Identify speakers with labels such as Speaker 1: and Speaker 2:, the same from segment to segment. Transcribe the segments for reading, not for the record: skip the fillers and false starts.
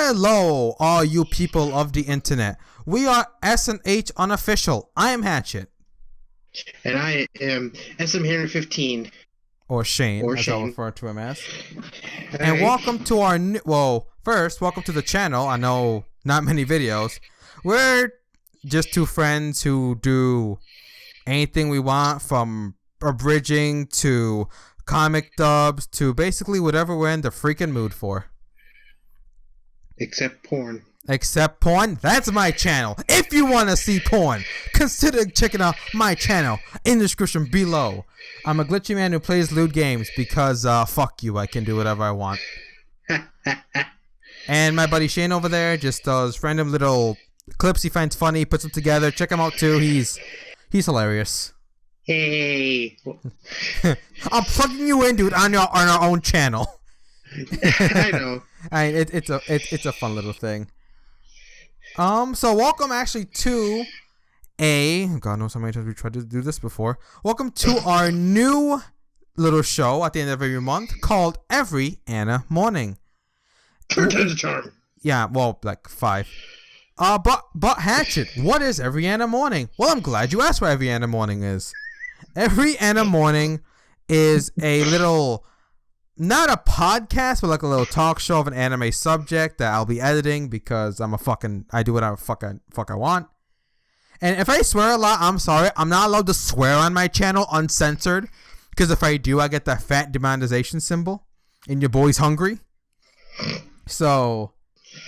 Speaker 1: Hello, all you people of the internet. We are S.H.Unofficial. I am Hatchet.
Speaker 2: And I am SM115.
Speaker 1: Or Shane, as I'll refer to him as. And welcome to our new... Well, first, welcome to the channel. I know not many videos. We're just two friends who do anything we want, from abridging to comic dubs to basically whatever we're in the freaking mood for.
Speaker 2: Except porn.
Speaker 1: Except porn? That's my channel. If you want to see porn, consider checking out my channel in the description below. I'm a glitchy man who plays lewd games because, fuck you, I can do whatever I want. And my buddy Shane over there just does random little clips he finds funny, puts them together. Check him out too. He's hilarious.
Speaker 2: Hey.
Speaker 1: I'm plugging you in, dude, on our own channel.
Speaker 2: I know.
Speaker 1: It's a fun little thing. So welcome actually to God knows how many times we tried to do this before. Welcome to our new little show at the end of every month called Every Animorning.
Speaker 2: 10 times a charm.
Speaker 1: Yeah, well, like 5. But Hatchet, what is Every Animorning? Well, I'm glad you asked what Every Animorning is. Every Animorning is a little, not a podcast, but like a little talk show of an anime subject that I'll be editing because I do whatever fuck I want. And if I swear a lot, I'm sorry. I'm not allowed to swear on my channel uncensored, because if I do, I get that fat demonetization symbol, and your boy's hungry. So,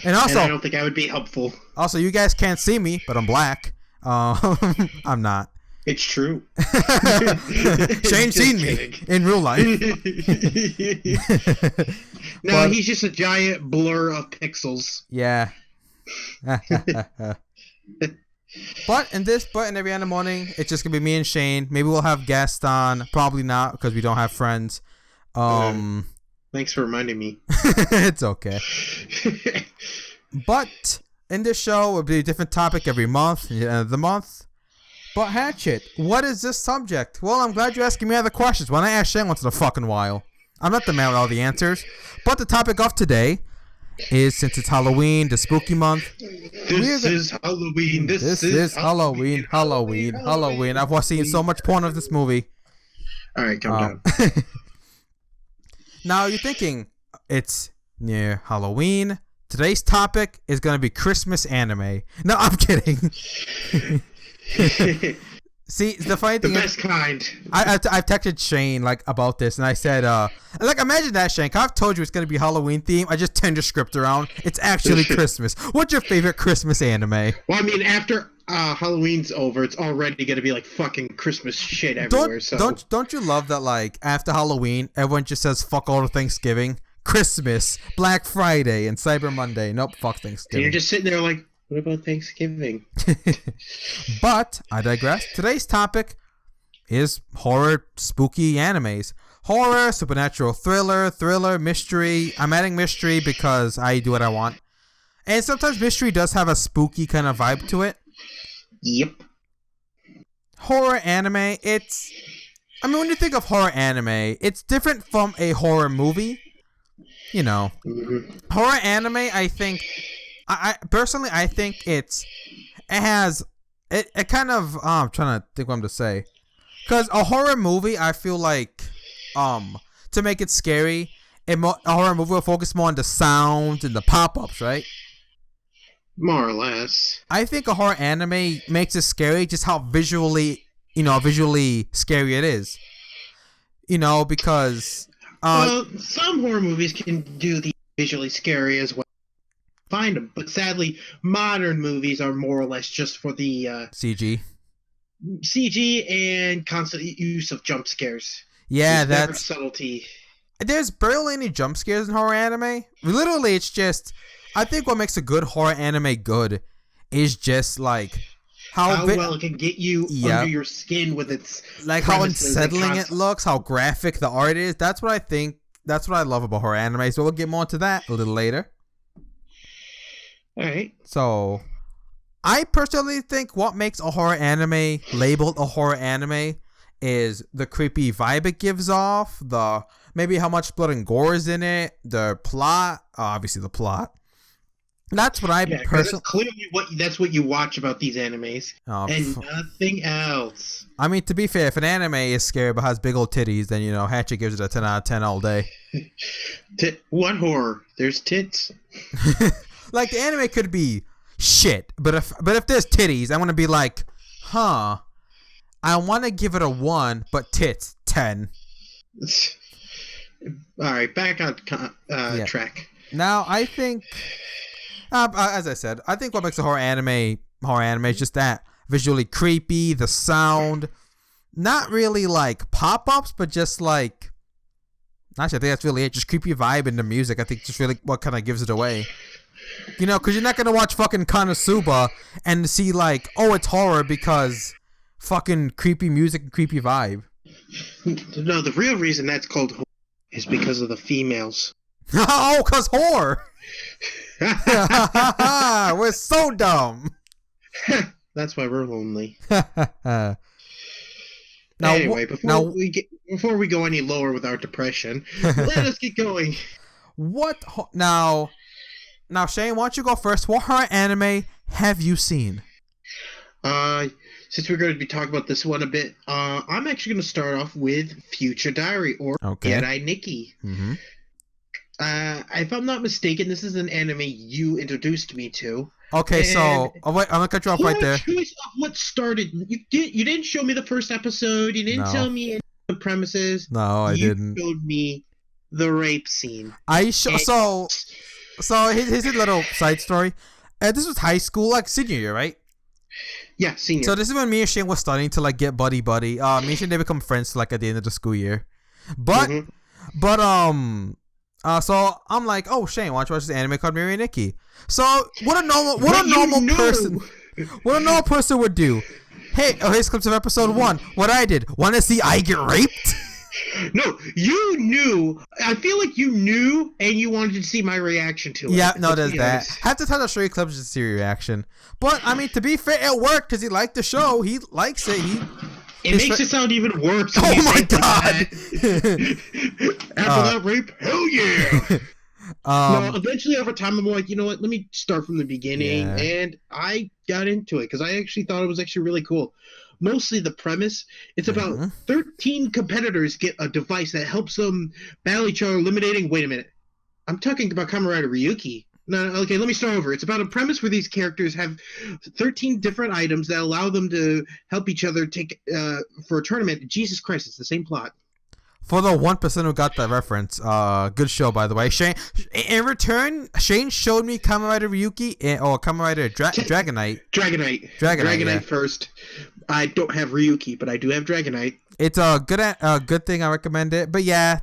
Speaker 1: and also,
Speaker 2: I don't think I would be helpful.
Speaker 1: Also, you guys can't see me, but I'm black. I'm not.
Speaker 2: It's true.
Speaker 1: Shane's seen me in real life.
Speaker 2: No, he's just a giant blur of pixels.
Speaker 1: Yeah. But in Every Animorning, it's just gonna be me and Shane. Maybe we'll have guests on. Probably not, because we don't have friends.
Speaker 2: Thanks for reminding me.
Speaker 1: It's okay. But in this show, it'll be a different topic every month. The month. But Hatchet, what is this subject? Well, I'm glad you're asking me other questions. When I ask Shane once in a fucking while, I'm not the man with all the answers. But the topic of today is, since it's Halloween, the spooky month.
Speaker 2: This is Halloween.
Speaker 1: This is Halloween. Halloween. I've seen so much porn of this movie.
Speaker 2: All right, calm down.
Speaker 1: Now you're thinking it's near Halloween. Today's topic is going to be Christmas anime. No, I'm kidding. See, the funny thing
Speaker 2: the best kind.
Speaker 1: I've texted Shane about this, and I said, imagine that, Shane. I've told you it's gonna be Halloween theme. I just turned the script around. It's actually Christmas. What's your favorite Christmas anime?
Speaker 2: Well, I mean, after Halloween's over, it's already gonna be like fucking Christmas shit everywhere.
Speaker 1: Don't you love that? After Halloween, everyone just says fuck all to Thanksgiving, Christmas, Black Friday, and Cyber Monday. Nope, fuck Thanksgiving.
Speaker 2: And you're just sitting there like, what about Thanksgiving?
Speaker 1: But I digress. Today's topic is horror, spooky animes. Horror, supernatural, thriller, mystery. I'm adding mystery because I do what I want. And sometimes mystery does have a spooky kind of vibe to it.
Speaker 2: Yep.
Speaker 1: Horror anime, when you think of horror anime, it's different from a horror movie. You know.
Speaker 2: Mm-hmm.
Speaker 1: Horror anime, I think... I personally think it kind of I'm trying to think what I'm to say, because a horror movie, I feel like to make it scary, a horror movie will focus more on the sound and the pop-ups, right?
Speaker 2: More or less.
Speaker 1: I think a horror anime makes it scary just how visually scary it is, because
Speaker 2: well, some horror movies can do the visually scary as well. Find them, but sadly, modern movies are more or less just for the
Speaker 1: CG
Speaker 2: and constant use of jump scares.
Speaker 1: Yeah, that's
Speaker 2: subtlety.
Speaker 1: There's barely any jump scares in horror anime. Literally, it's just, I think what makes a good horror anime good is just how
Speaker 2: well it can get you under your skin with its
Speaker 1: how unsettling it looks, how graphic the art is. That's what I think. That's what I love about horror anime. So we'll get more into that a little later.
Speaker 2: All right.
Speaker 1: So, I personally think what makes a horror anime labeled a horror anime is the creepy vibe it gives off, maybe how much blood and gore is in it, the plot, obviously the plot, That's what I
Speaker 2: Yeah, because
Speaker 1: personally.
Speaker 2: that's clearly that's what you watch about these animes,
Speaker 1: Oh,
Speaker 2: and nothing else.
Speaker 1: I mean, to be fair, if an anime is scary but has big old titties, then Hatchet gives it a 10 out of 10 all day.
Speaker 2: What horror? There's tits.
Speaker 1: Like the anime could be shit, but if there's titties, I want to be like, huh? I want to give it a 1, but tits 10.
Speaker 2: All right, back on track.
Speaker 1: Now I think, as I said, I think what makes a horror anime is just that visually creepy, the sound, not really like pop-ups, but just like. Actually, I think that's really it. Just creepy vibe and the music. I think just really what kind of gives it away. Because you're not gonna watch fucking Konosuba and see like, oh, it's horror because fucking creepy music and creepy vibe.
Speaker 2: No, the real reason that's called horror is because of the females.
Speaker 1: Oh, cause horror. We're so dumb.
Speaker 2: That's why we're lonely.
Speaker 1: Now,
Speaker 2: anyway, before we go any lower with our depression, let us get going.
Speaker 1: Now, Shane, why don't you go first? What horror anime have you seen?
Speaker 2: Since we're going to be talking about this one a bit, I'm actually going to start off with Future Diary, or Jedi Nikki.
Speaker 1: Mm-hmm.
Speaker 2: If I'm not mistaken, this is an anime you introduced me to.
Speaker 1: Okay, so wait, I'm gonna cut you off right there.
Speaker 2: Choice of what started. You didn't show me the first episode. You didn't tell me any of the premises.
Speaker 1: No, I didn't.
Speaker 2: You showed me the rape scene.
Speaker 1: So here's a little side story. This was high school, like senior year, right?
Speaker 2: Yeah, senior.
Speaker 1: So this is when me and Shane was starting to like get buddy. Me and Shane, they become friends like at the end of the school year. So I'm like, oh Shane, why don't you watch this anime called Mary Nikki? So what a normal person would do. Hey, here's clips of episode 1. What I did. Want to see I get raped?
Speaker 2: No, you knew. I feel like you knew, and you wanted to see my reaction to it.
Speaker 1: Yeah, no, there's that. Have to tell the show you clips to see your reaction. But I mean, to be fair, it worked because he liked the show. He likes it.
Speaker 2: It makes it sound even worse.
Speaker 1: Oh my god!
Speaker 2: After that rape, hell yeah! No, eventually over time, I'm like, you know what? Let me start from the beginning, and I got into it because I actually thought it was actually really cool. Mostly the premise. It's about 13 competitors get a device that helps them battle each other, eliminating. Wait a minute, I'm talking about Kamen Rider Ryuki. No, okay, let me start over. It's about a premise where these characters have 13 different items that allow them to help each other take for a tournament. Jesus Christ, it's the same plot.
Speaker 1: For the 1% who got that reference, good show, by the way. Shane, in return, Shane showed me Kamen Rider Ryuki or Kamen Rider Dragonite.
Speaker 2: Dragonite first. I don't have Ryuki, but I do have Dragonite.
Speaker 1: It's a good thing. I recommend it. But yeah,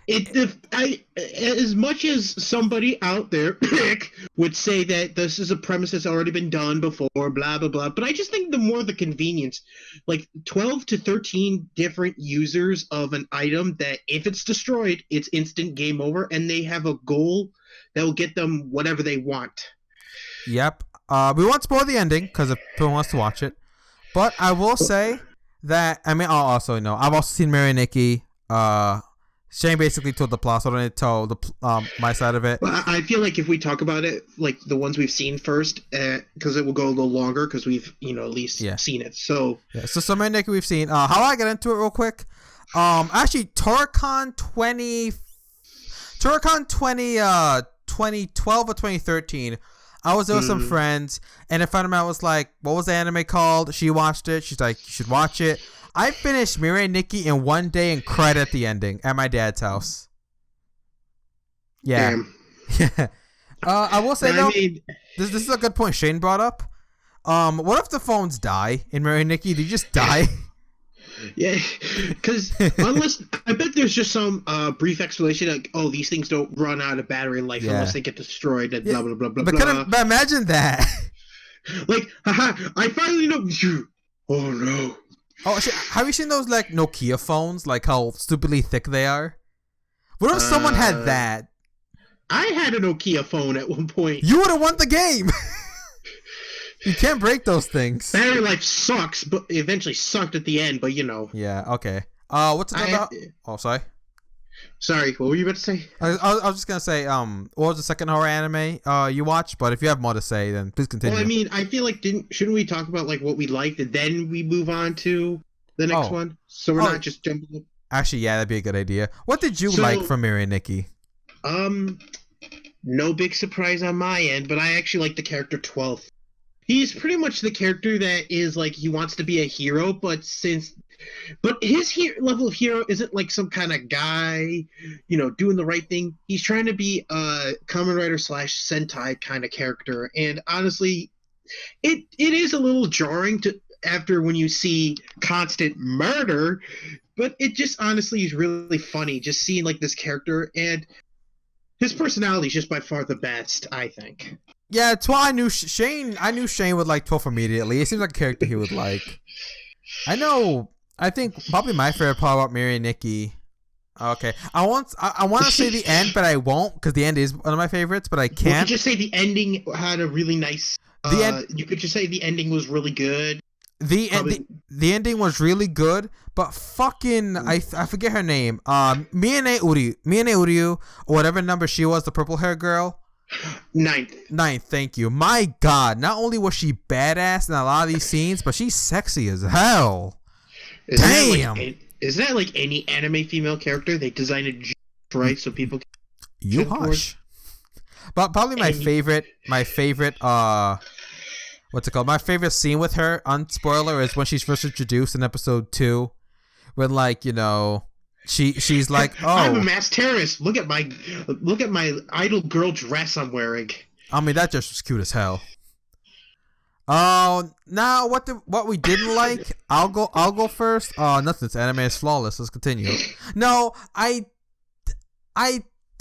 Speaker 2: as much as somebody out there would say that this is a premise that's already been done before, blah blah blah, but I just think the more the convenience, like 12 to 13 different users of an item that if it's destroyed, it's instant game over, and they have a goal that will get them whatever they want.
Speaker 1: Yep. We won't spoil the ending because if people wants to watch it, but I will say that I've also seen Mary Nikki. Shane basically told the plot, so I don't need to tell my side of it.
Speaker 2: Well, I feel like if we talk about it, like the ones we've seen first, because it will go a little longer because we've at least seen it. So
Speaker 1: so Mary Nikki we've seen. How do I get into it real quick? Actually, Toricon 2012 or 2013. I was there with some friends, and a friend of mine was like, "What was the anime called?" She watched it. She's like, "You should watch it." I finished Mirai Nikki in one day and cried at the ending at my dad's house. Yeah. I will say though, this is a good point Shane brought up. What if the phones die in Mirai Nikki? Do you just die?
Speaker 2: Yeah, because unless I bet there's just some brief explanation like, oh, these things don't run out of battery life unless they get destroyed and blah blah blah blah.
Speaker 1: But imagine that.
Speaker 2: Like, haha! I finally know. Oh no.
Speaker 1: Oh, have you seen those like Nokia phones? Like how stupidly thick they are. What if someone had that?
Speaker 2: I had a Nokia phone at one point.
Speaker 1: You would have won the game. You can't break those things.
Speaker 2: Battery life sucks, but eventually sucked at the end. But
Speaker 1: Yeah. Okay. What's another? Oh, sorry.
Speaker 2: Sorry, what were you about to say?
Speaker 1: I was just gonna say, what was the second horror anime you watched? But if you have more to say, then please continue.
Speaker 2: Well, I mean, I feel like shouldn't we talk about like what we liked and then we move on to the next one, so we're not just jumping.
Speaker 1: Actually, yeah, that'd be a good idea. What did you like from Miri and Nikki?
Speaker 2: No big surprise on my end, but I actually like the character 12th. He's pretty much the character that is like he wants to be a hero, but his level of hero isn't like some kind of guy, doing the right thing. He's trying to be a Kamen Rider / Sentai kind of character, and honestly, it is a little jarring after when you see constant murder, but it just honestly is really funny just seeing like this character, and his personality is just by far the best, I think.
Speaker 1: Yeah, it's why I knew Shane. I knew Shane would like 12 immediately. It seems like a character he would like. I think probably my favorite part about Miri and Nikki. Okay, I want to say the end, but I won't because the end is one of my favorites. But I can't.
Speaker 2: You could just say the ending had a really nice. You could just say the ending was really good.
Speaker 1: The ending was really good, but fucking I forget her name. Miyane Uryu, or whatever number she was, the purple hair girl.
Speaker 2: Ninth,
Speaker 1: thank you. My God, not only was she badass in a lot of these scenes, but she's sexy as hell. Damn.
Speaker 2: Is that like any anime female character? They designed it just right so people can...
Speaker 1: You hush. But probably my favorite what's it called? My favorite scene with her, unspoiler, is when she's first introduced in episode 2. When she's like, "Oh,
Speaker 2: I'm a mass terrorist. Look at my idol girl dress I'm wearing."
Speaker 1: I mean, that just was cute as hell. Oh, now what we didn't like? I'll go first. Oh, nothing. This anime is flawless. Let's continue. No, I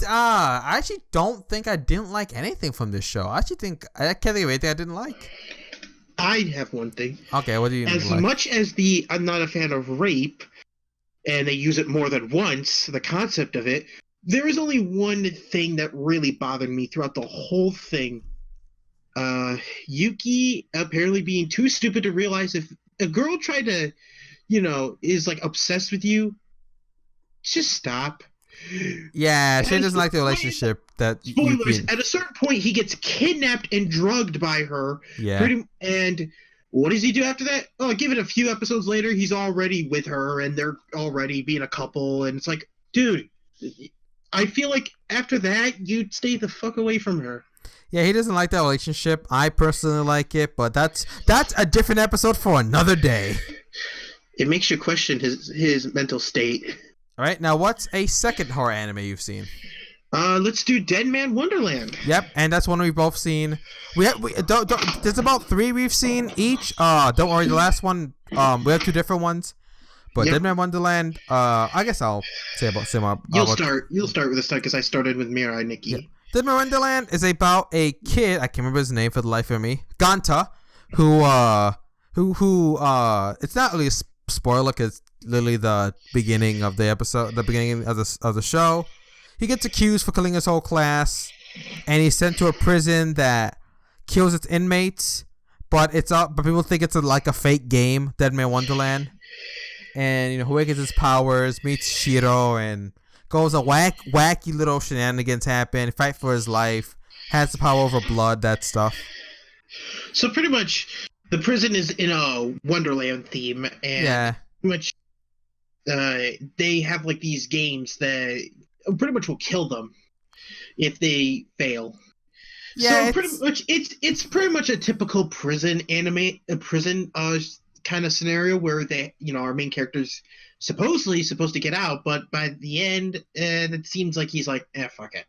Speaker 1: actually don't think I didn't like anything from this show. I can't think of anything I didn't like.
Speaker 2: I have one thing.
Speaker 1: Okay, what do you like?
Speaker 2: As much as I'm not a fan of rape, and they use it more than once, the concept of it, there is only one thing that really bothered me throughout the whole thing. Yuki apparently being too stupid to realize if a girl tried to, is like obsessed with you, just stop.
Speaker 1: Yeah, she doesn't like the relationship that
Speaker 2: spoilers. At a certain point, he gets kidnapped and drugged by her.
Speaker 1: Yeah.
Speaker 2: And what does he do after that? Oh, give it a few episodes later, he's already with her, and they're already being a couple. And it's like, dude, I feel like after that, you'd stay the fuck away from her.
Speaker 1: Yeah, he doesn't like that relationship. I personally like it, but that's a different episode for another day.
Speaker 2: It makes you question his mental state.
Speaker 1: All right, now what's a second horror anime you've seen?
Speaker 2: Let's do Dead Man Wonderland.
Speaker 1: Yep, and that's one we've both seen. There's about 3 we've seen each. Don't worry, the last one, we have 2 different ones. But yep. Dead Man Wonderland, I guess I'll say about similar.
Speaker 2: You'll start with this time because I started with Mira and Nikki. Yep.
Speaker 1: Dead Man Wonderland is about a kid. I can't remember his name for the life of me. Ganta, who it's not really a spoiler because literally the beginning of the episode, the beginning of the show, he gets accused for killing his whole class, and he's sent to a prison that kills its inmates. But people think it's like a fake game, Dead Man Wonderland. And who awakens his powers, meets Shiro, and goes a wacky little shenanigans happen. Fight for his life, has the power over blood, that stuff.
Speaker 2: So pretty much, the prison is in a Wonderland theme, and pretty much, they have like these games that pretty much will kill them if they fail. Yeah, so pretty much, it's pretty much a typical prison anime, kind of scenario where they, our main character's supposedly supposed to get out, but by the end, it seems like he's like, fuck it.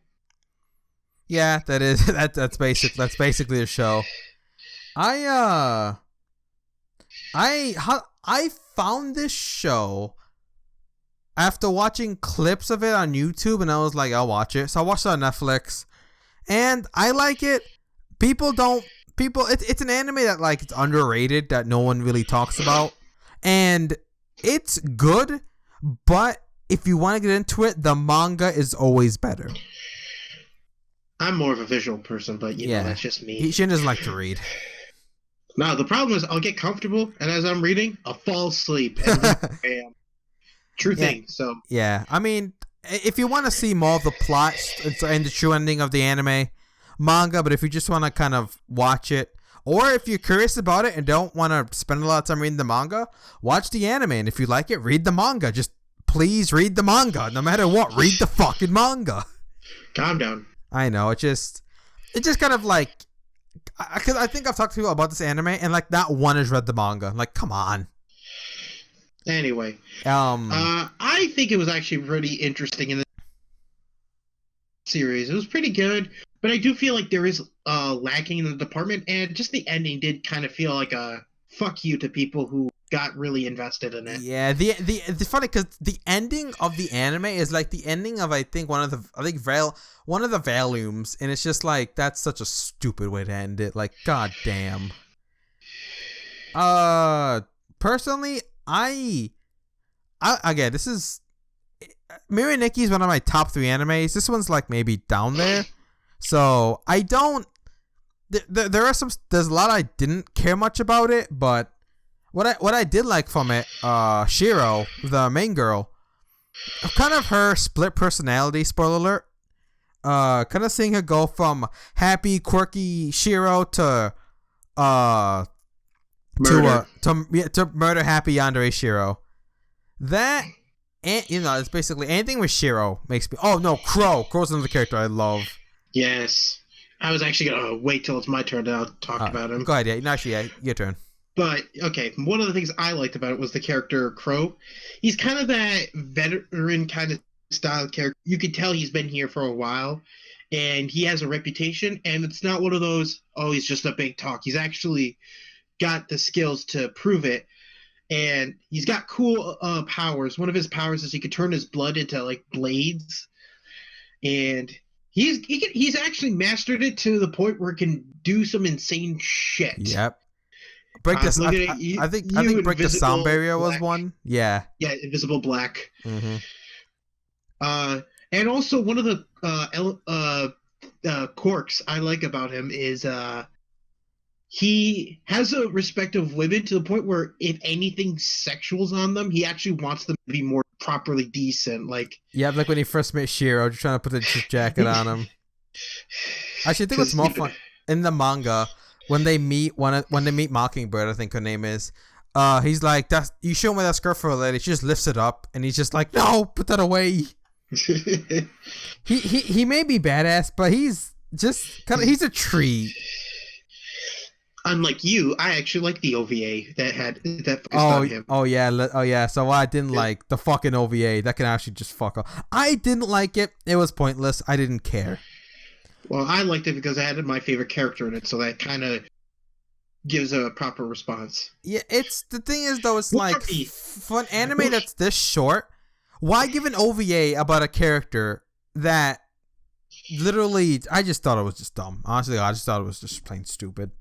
Speaker 1: Yeah, that's basically the show. I found this show after watching clips of it on YouTube, and I was like, I'll watch it. So I watched it on Netflix, and I like it. It's an anime that like it's underrated, that no one really talks about, and it's good. But if you want to get into it, the manga is always better.
Speaker 2: I'm more of a visual person, but that's just me.
Speaker 1: She doesn't like to read.
Speaker 2: No, the problem is I'll get comfortable, and as I'm reading, I'll fall asleep. And bam. True thing. So
Speaker 1: yeah, I mean, if you want to see more of the plot and the true ending of the anime manga, but if you just want to kind of watch it, or if you're curious about it and don't want to spend a lot of time reading the manga, watch the anime. And if you like it, read the manga. Just please read the manga. No matter what, read the fucking manga.
Speaker 2: Calm down.
Speaker 1: I know. It just kind of like, because I think I've talked to people about this anime and like not one has read the manga. Like, come on.
Speaker 2: Anyway, I think it was actually pretty interesting in the series. It was pretty good, but I do feel like there is lacking in the department, and just the ending did kind of feel like a fuck you to people who got really invested in it.
Speaker 1: Yeah, it's funny because the ending of the anime is like the ending of one of the volumes, and it's just like that's such a stupid way to end it. Like, god damn. Personally, I again, this is Miri Nikki is one of my top 3 animes. This one's like maybe down there. So I don't. There's a lot I didn't care much about it, but what I did like from it, Shiro, the main girl, kind of her split personality. Spoiler alert. Kind of seeing her go from happy, quirky Shiro to murder happy yandere Shiro. That, and it's basically anything with Shiro makes me. Oh no, Crow's another character I love.
Speaker 2: Yes, I was actually gonna wait till it's my turn to talk about him.
Speaker 1: Go ahead, yeah, actually, yeah, your turn.
Speaker 2: But okay, one of the things I liked about it was the character Crow. He's kind of that veteran kind of style character. You could tell he's been here for a while, and he has a reputation. And it's not one of those, oh, he's just a big talk. He's actually got the skills to prove it. And he's got cool powers. One of his powers is he could turn his blood into like blades, and he's actually mastered it to the point where he can do some insane shit.
Speaker 1: Yep. Break this. I think break the sound barrier was one. Yeah.
Speaker 2: Yeah, invisible black.
Speaker 1: Mm-hmm.
Speaker 2: And also one of the quirks I like about him is he has a respect of women to the point where if anything sexual's on them, he actually wants them to be more properly decent. Like,
Speaker 1: yeah, like when he first met Shiro, just trying to put the jacket on him. Actually, I think it's more fun in the manga when they meet Mockingbird. I think her name is. He's like, "That's you show me that skirt for a lady." She just lifts it up, and he's just like, "No, put that away." he may be badass, but he's just he's a treat.
Speaker 2: Unlike you, I actually like the OVA that focused on him.
Speaker 1: Oh yeah. So I didn't like the fucking OVA. That can actually just fuck off. I didn't like it. It was pointless. I didn't care.
Speaker 2: Well, I liked it because I had my favorite character in it, so that kind of gives a proper response.
Speaker 1: Yeah, the thing is though, it's like for an anime that's this short, why give an OVA about a character that literally? I just thought it was just dumb. Honestly, I just thought it was just plain stupid.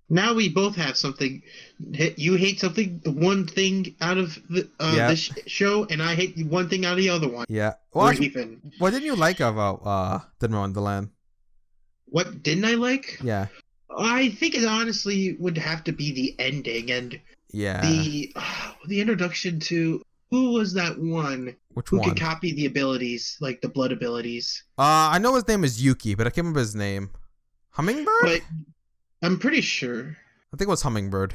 Speaker 2: Now we both have something. You hate something, the one thing out of this show, and I hate one thing out of the other one.
Speaker 1: Yeah. Well, actually, what didn't you like about Dinner Wonderland?
Speaker 2: What didn't I like?
Speaker 1: Yeah.
Speaker 2: I think it honestly would have to be the ending and the introduction to who was that one? Who could copy the abilities, like the blood abilities?
Speaker 1: I know his name is Yuki, but I can't remember his name. Hummingbird?
Speaker 2: But I'm pretty sure.
Speaker 1: I think it was Hummingbird.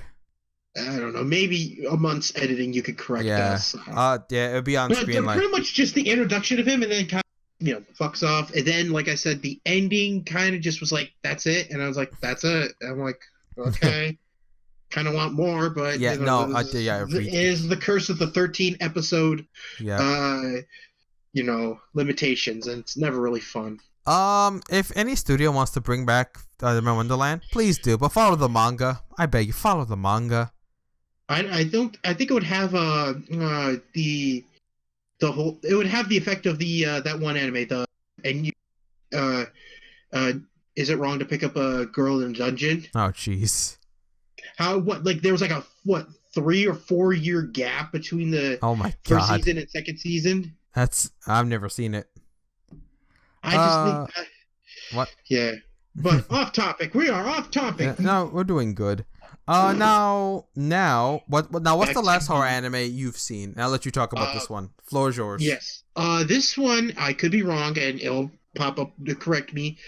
Speaker 2: I don't know. Maybe amongst editing, you could correct us.
Speaker 1: Yeah, it would be on screen.
Speaker 2: But pretty much just the introduction of him, and then kind of, fucks off. And then, like I said, the ending kind of just was like, that's it. And I was like, that's it. And I'm like, okay. Kind of want more, but
Speaker 1: it
Speaker 2: is the curse of the 13 episode.
Speaker 1: Yeah.
Speaker 2: Limitations, and it's never really fun.
Speaker 1: If any studio wants to bring back Dinner Wonderland, please do. But follow the manga. I beg you, follow the manga.
Speaker 2: I think it would have the whole. It would have the effect of the that one anime. Is it wrong to pick up a girl in a dungeon?
Speaker 1: Oh, jeez.
Speaker 2: There was like a 3 or 4 year gap between the first season and second season.
Speaker 1: I've never seen it.
Speaker 2: I just think
Speaker 1: what?
Speaker 2: Yeah. But off topic. We are off topic.
Speaker 1: No, we're doing good. What's the
Speaker 2: Back
Speaker 1: last
Speaker 2: to
Speaker 1: horror
Speaker 2: me.
Speaker 1: anime you've seen? I'll let you talk about
Speaker 2: Uh,
Speaker 1: this one. Floor is yours.
Speaker 2: yes. This one I could be wrong, and it'll pop up to correct me.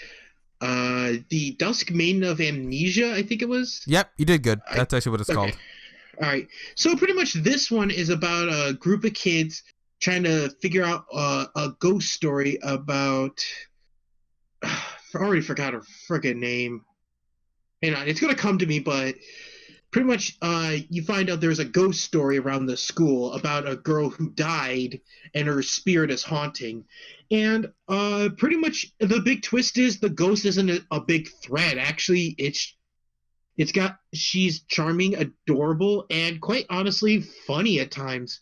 Speaker 2: The Dusk Maiden of Amnesia, I think it was.
Speaker 1: Yep, you did good.
Speaker 2: I
Speaker 1: That's actually what it's
Speaker 2: Okay.
Speaker 1: called.
Speaker 2: All right. So pretty much this one is about a group of kids trying to figure out a ghost story about. I already forgot her friggin' name. Hang on, it's gonna come to me, but pretty much you find out there's a ghost story around the school about a girl who died and her spirit is haunting. And pretty much the big twist is the ghost isn't a big threat. Actually, she's charming, adorable, and quite honestly funny at times.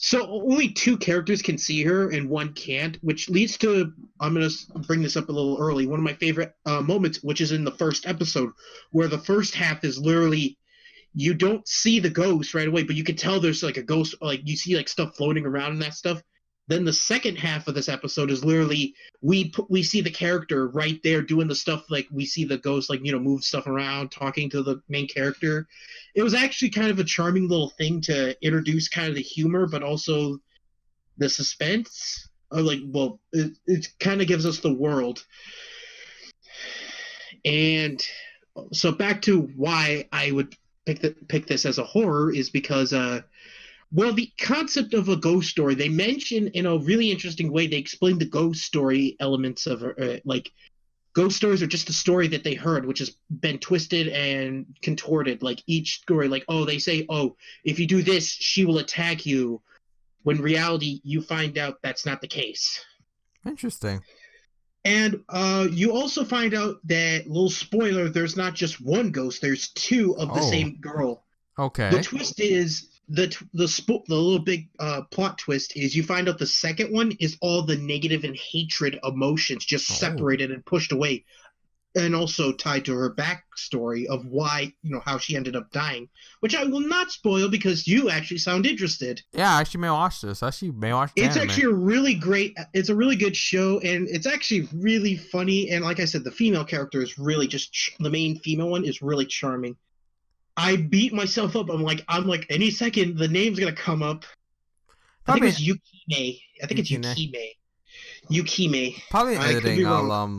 Speaker 2: So only two characters can see her and one can't, which leads to, I'm going to bring this up a little early, one of my favorite moments, which is in the first episode, where the first half is literally you don't see the ghost right away, but you can tell there's like a ghost, like you see like stuff floating around and that stuff. Then the second half of this episode is literally we see the character right there doing the stuff, like we see the ghost like move stuff around, talking to the main character. It was actually kind of a charming little thing to introduce kind of the humor, but also the suspense. Of like, well, it kind of gives us the world. And so back to why I would pick this as a horror is because well, the concept of a ghost story, they mention in a really interesting way, they explain the ghost story elements of like ghost stories are just a story that they heard, which has been twisted and contorted. Like each story, like, oh, they say, oh, if you do this, she will attack you. When in reality, you find out that's not the case.
Speaker 1: Interesting.
Speaker 2: And you also find out that, little spoiler, there's not just one ghost, there's two of the same girl.
Speaker 1: Okay.
Speaker 2: The twist is the little big plot twist is you find out the second one is all the negative and hatred emotions just separated and pushed away, and also tied to her backstory of why how she ended up dying, which I will not spoil because you actually sound interested.
Speaker 1: Yeah, I actually may watch this.
Speaker 2: It's actually a really good show, and it's actually really funny. And like I said, the female character is really just the main female one is really charming. I beat myself up. I'm like, any second the name's gonna come up. I think it's Yukime. Yukime.
Speaker 1: Probably editing.
Speaker 2: You'll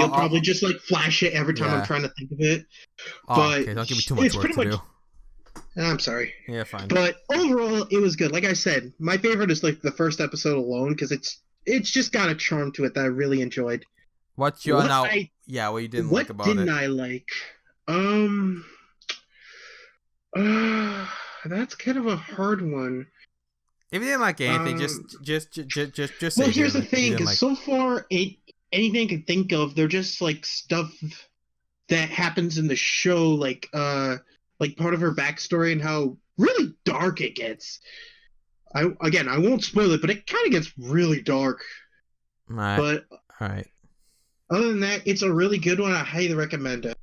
Speaker 2: probably just like flash it every time I'm trying to think of it.
Speaker 1: But okay, don't give me too much work to do.
Speaker 2: I'm sorry.
Speaker 1: Yeah, fine.
Speaker 2: But overall, it was good. Like I said, my favorite is like the first episode alone because it's just got a charm to it that I really enjoyed.
Speaker 1: What you didn't like about it?
Speaker 2: What didn't I like? That's kind of a hard one.
Speaker 1: If you didn't like anything, just say.
Speaker 2: Well, here's the thing, because so far, anything I can think of, they're just like stuff that happens in the show, like part of her backstory and how really dark it gets. I won't spoil it, but it kind of gets really dark.
Speaker 1: Right.
Speaker 2: But
Speaker 1: all right.
Speaker 2: Other than that, it's a really good one. I highly recommend it.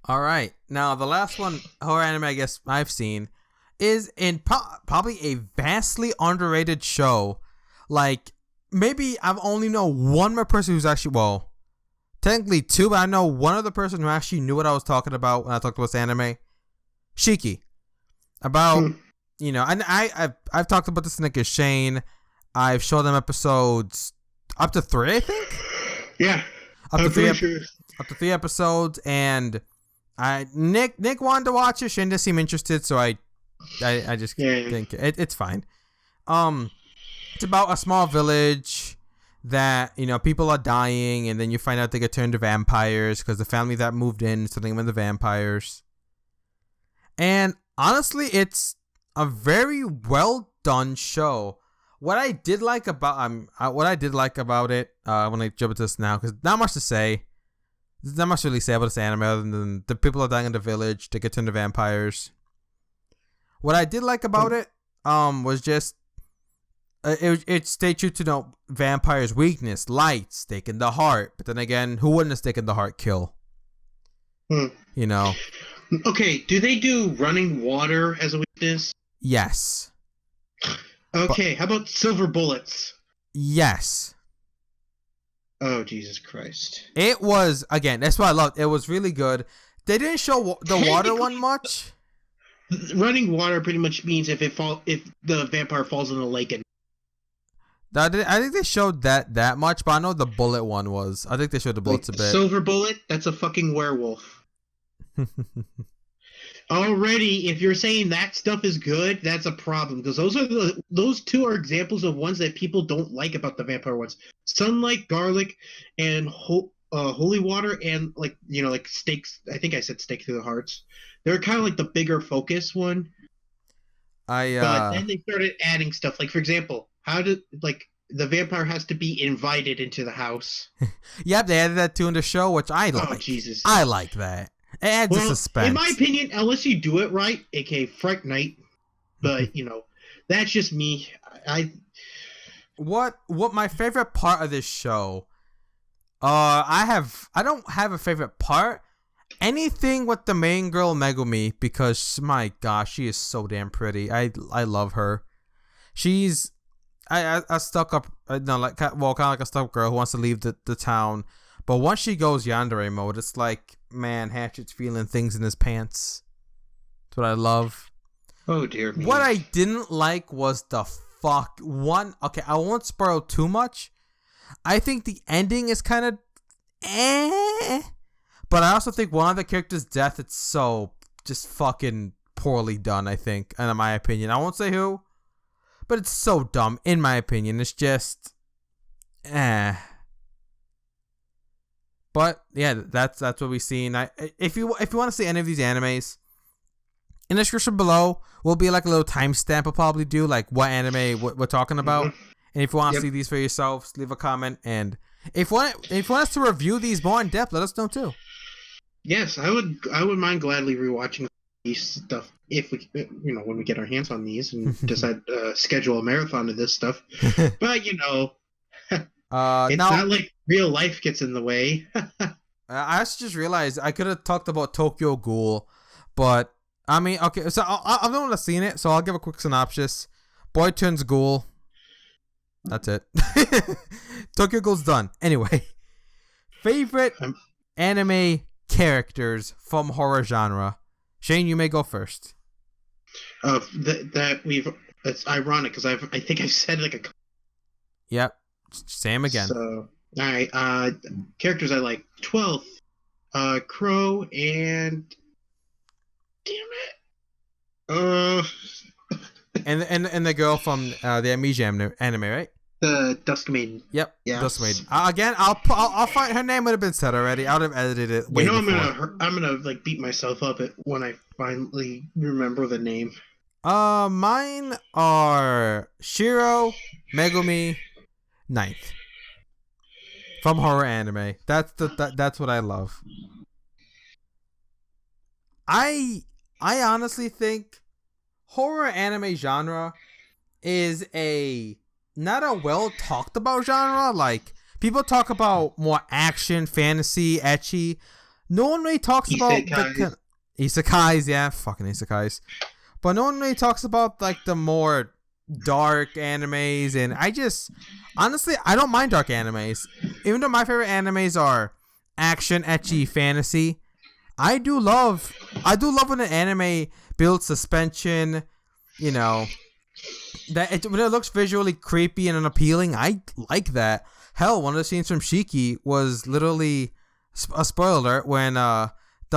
Speaker 1: All right. Now, the last one horror anime I guess I've seen is in probably a vastly underrated show. Like, maybe I've only known one more person who's actually, well, technically two, but I know one other person who actually knew what I was talking about when I talked about this anime. Shiki. About, and I've talked about this in Nick and Shane. I've shown them episodes up to 3, I think?
Speaker 2: Yeah.
Speaker 1: Up to 3 episodes, and Nick wanted to watch it. Shane didn't seem interested, so I just think it's fine. It's about a small village that people are dying, and then you find out they get turned to vampires because the family that moved in is turning them into vampires. And honestly, it's a very well done show. What I did like about it, when I jump into this now, because not much to say. There's not much to really say about this anime other than the people are dying in the village to get turned to vampires. What I did like about it was just it stayed true to vampires' weakness, light, stake in the heart. But then again, who wouldn't have stake in the heart kill?
Speaker 2: Okay, do they do running water as a weakness?
Speaker 1: Yes.
Speaker 2: Okay, how about silver bullets?
Speaker 1: Yes.
Speaker 2: Oh, Jesus Christ.
Speaker 1: It was, again, that's what I loved. It was really good. They didn't show the water one much.
Speaker 2: Running water pretty much means if the vampire falls in the lake and.
Speaker 1: I think they showed that much, but I know the bullet one was. I think they showed the bullets a bit.
Speaker 2: Silver bullet? That's a fucking werewolf. Already, if you're saying that stuff is good, that's a problem because those two are examples of ones that people don't like about the vampire ones. Sunlight, garlic, and holy water, and like stakes. I think I said stake through the hearts. They're kind of like the bigger focus one. But then they started adding stuff. Like for example, the vampire has to be invited into the house.
Speaker 1: Yep, they added that too in the show, which I like.
Speaker 2: Oh Jesus!
Speaker 1: I like that. It adds a suspense.
Speaker 2: In my opinion, unless you do it right, aka Fright Night, but that's just me.
Speaker 1: What my favorite part of this show? I don't have a favorite part. Anything with the main girl Megumi, because my gosh, she is so damn pretty. I love her. She's a stuck up, kind of like a stuck up girl who wants to leave the town. But once she goes yandere mode, it's like, man, Hatchet's feeling things in his pants. That's what I love.
Speaker 2: Oh dear me.
Speaker 1: What I didn't like was okay, I won't spoil too much. I think the ending is kind of but I also think one of the characters' death, it's so just fucking poorly done, I think, and in my opinion. I won't say who, but it's so dumb, in my opinion. It's just But yeah, that's what we've seen. If you want to see any of these animes, in the description below will be like a little timestamp. We'll probably do like what anime we're talking about. Mm-hmm. And if you want to see these for yourselves, leave a comment. And if you want us to review these more in depth, let us know too.
Speaker 2: Yes, I would mind gladly rewatching these stuff if we when we get our hands on these and decide schedule a marathon of this stuff. But it's not like real life gets in the way.
Speaker 1: I just realized I could have talked about Tokyo Ghoul, but I mean, okay, so I've not seen it, so I'll give a quick synopsis. Boy turns ghoul. That's it. Tokyo Ghoul's done. Anyway, favorite anime characters from horror genre. Shane, you may go first.
Speaker 2: It's ironic because I think I've said like a.
Speaker 1: Yep. Sam again.
Speaker 2: So, all right. Characters I like: 12th, Crow, and damn it.
Speaker 1: And the girl from the Amnesia anime, right?
Speaker 2: The Dusk Maiden.
Speaker 1: Yep.
Speaker 2: Yes.
Speaker 1: Dusk Maiden. Again, I'll find her name would have been said already. I would have edited it. Way before.
Speaker 2: I'm gonna like beat myself up when I finally remember the name.
Speaker 1: Mine are Shiro, Megumi, Ninth. From horror anime. That's what I love. I honestly think horror anime genre is not a well talked about genre. Like, people talk about more action, fantasy, ecchi. No one really talks about the isekais, yeah, fucking isekais. But no one really talks about like the more dark animes, and honestly, I don't mind dark animes. Even though my favorite animes are action, ecchi, fantasy, I do love when an anime builds suspension, that when it looks visually creepy and unappealing. I like that. Hell, one of the scenes from Shiki was literally a spoiler when the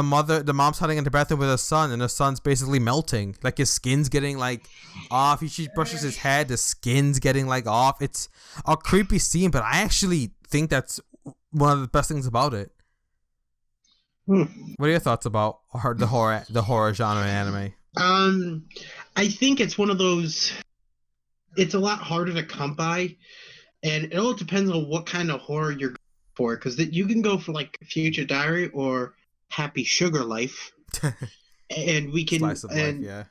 Speaker 1: mom's hiding in the bathroom with her son, and her son's basically melting. Like, his skin's getting like off. She brushes his head, the skin's getting like off. It's a creepy scene, but I actually think that's one of the best things about it. What are your thoughts about the horror genre anime?
Speaker 2: I think it's one of those. It's a lot harder to come by, and it all depends on what kind of horror you're going for. Because you can go for like Future Diary or Happy Sugar Life, and we can
Speaker 1: Slice of life, yeah.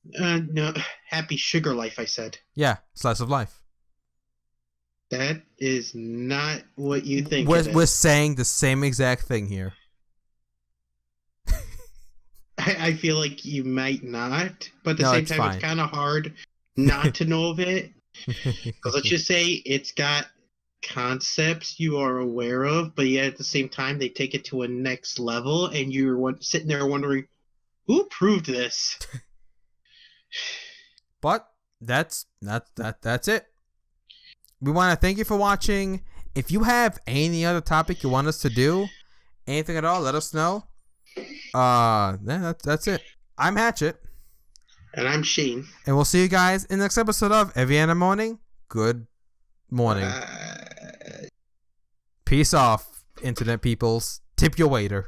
Speaker 2: No, Happy Sugar Life. I said.
Speaker 1: Yeah, slice of life.
Speaker 2: That is not what you think.
Speaker 1: We're saying the same exact thing here.
Speaker 2: I feel like you might not, but at the same time, it's kind of hard not to know of it. Because let's just say it's got concepts you are aware of, but yet at the same time they take it to a next level, and you're sitting there wondering, who approved this?
Speaker 1: But that's it. We want to thank you for watching. If you have any other topic you want us to do, anything at all, let us know. That's it. I'm Hatchet.
Speaker 2: And I'm Shane.
Speaker 1: And we'll see you guys in the next episode of Every Animorning. Good morning. Peace off, internet peoples. Tip your waiter.